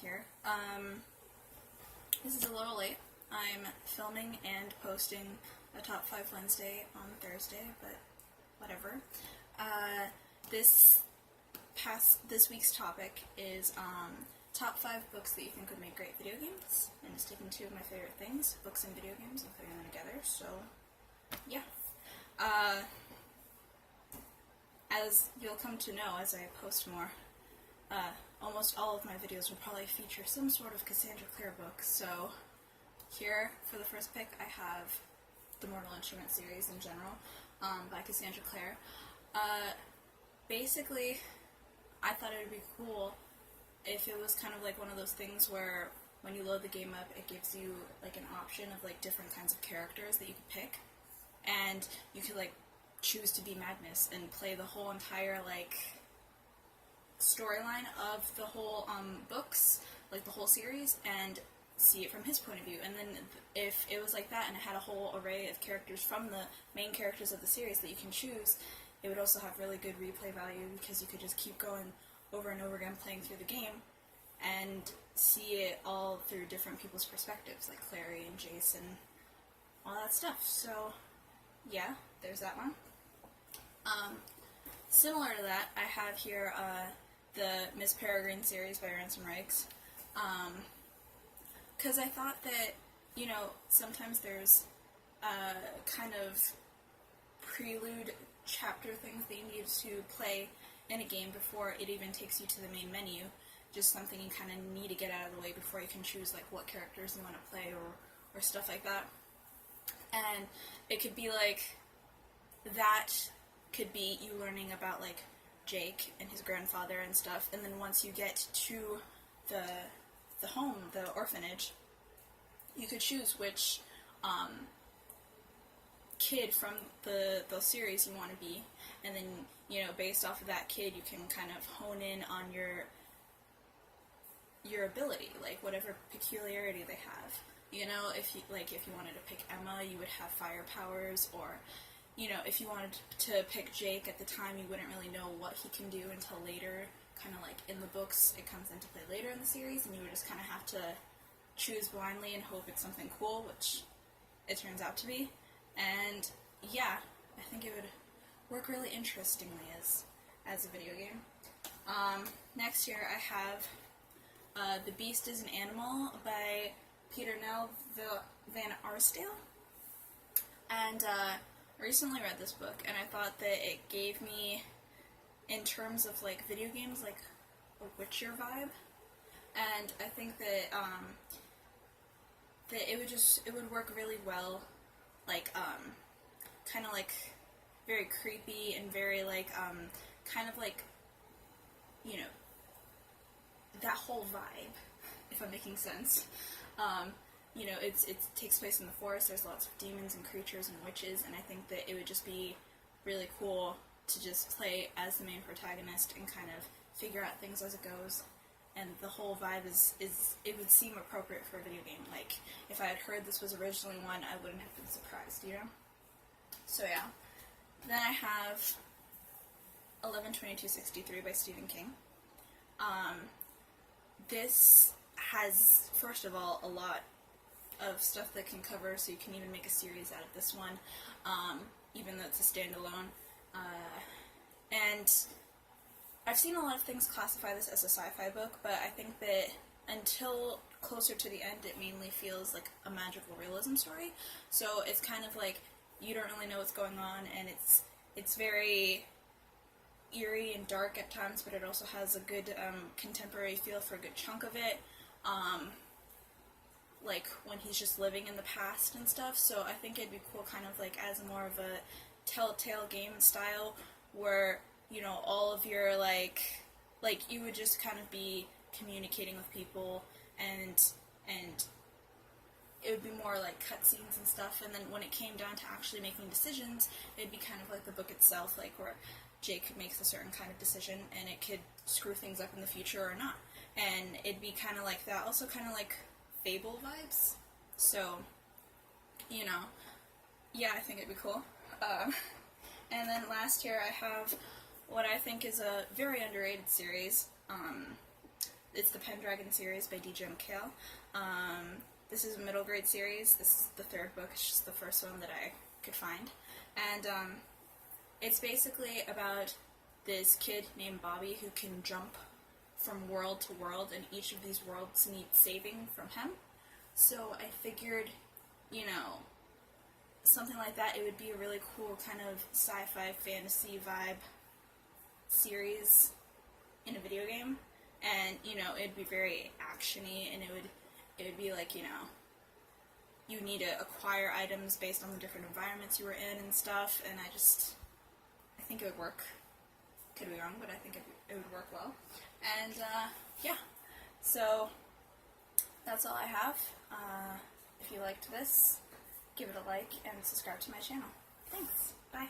here. This is a little late. I'm filming and posting a Top 5 Wednesday on Thursday, but whatever. This week's topic is top 5 books that you think would make great video games, and it's taking 2 of my favorite things, books and video games, and putting them together, so yeah. As you'll come to know as I post more, almost all of my videos will probably feature some sort of Cassandra Clare book, so here for the first pick I have the Mortal Instruments series in general, by Cassandra Clare. Basically, I thought it would be cool if it was kind of like one of those things where when you load the game up, it gives you like an option of like different kinds of characters that you could pick, and you could like choose to be Magnus and play the whole entire like storyline of the whole books, like the whole series, and see it from his point of view. And then if it was like that and it had a whole array of characters from the main characters of the series that you can choose, it would also have really good replay value because you could just keep going over and over again playing through the game and see it all through different people's perspectives, like Clary and Jason, all that stuff. So yeah, there's that one. Similar to that, I have here the Miss Peregrine series by Ransom Riggs, because I thought that, you know, sometimes there's kind of prelude chapter things that you need to play in a game before it even takes you to the main menu, just something you kind of need to get out of the way before you can choose like what characters you want to play or stuff like that. And it could be like, that could be you learning about like Jake and his grandfather and stuff, and then once you get to the home, the orphanage, you could choose which kid from the series you want to be, and then, you know, based off of that kid, you can kind of hone in on your ability, like whatever peculiarity they have. You know, if you wanted to pick Emma, you would have fire powers, or, you know, if you wanted to pick Jake at the time, you wouldn't really know what he can do until later, kind of like in the books, it comes into play later in the series, and you would just kind of have to choose blindly and hope it's something cool, which it turns out to be. And yeah, I think it would work really interestingly as a video game. Next year I have The Beast is an Animal by Peter Nell Van Arsdale. And I recently read this book, and I thought that it gave me, in terms of like video games, like a Witcher vibe. And I think that that it would work really well, like kind of like very creepy and very like kind of like, you know, that whole vibe, if I'm making sense. You know, it takes place in the forest, there's lots of demons and creatures and witches, and I think that it would just be really cool to just play as the main protagonist and kind of figure out things as it goes. And the whole vibe is it would seem appropriate for a video game. Like, if I had heard this was originally one, I wouldn't have been surprised, you know? So yeah. Then I have 11/22/63 by Stephen King. This has, first of all, a lot of stuff that can cover, so you can even make a series out of this one, even though it's a standalone. And I've seen a lot of things classify this as a sci-fi book, but I think that until closer to the end, it mainly feels like a magical realism story. So it's kind of like you don't really know what's going on, and it's very eerie and dark at times, but it also has a good contemporary feel for a good chunk of it. Like when he's just living in the past and stuff. So I think it'd be cool, kind of like as more of a telltale game style, where, you know, all of your like you would just kind of be communicating with people, and it would be more like cutscenes and stuff, and then when it came down to actually making decisions, it'd be kind of like the book itself, like where Jake makes a certain kind of decision, and it could screw things up in the future or not, and it'd be kind of like that, also kind of like Fable vibes. So, you know, yeah, I think it'd be cool. And then last year I have what I think is a very underrated series. it's the Pendragon series by DJ McHale. This is a middle grade series. This is the third book. It's just the first one that I could find. And it's basically about this kid named Bobby who can jump from world to world, and each of these worlds need saving from him. So I figured, you know, something like that, it would be a really cool kind of sci-fi fantasy vibe series in a video game. And, you know, it'd be very action-y, and it would be like, you know, you need to acquire items based on the different environments you were in and stuff, and I think it would work. Could be wrong, but I think it would work well. And, yeah. So, that's all I have. If you liked this, give it a like and subscribe to my channel. Thanks. Bye.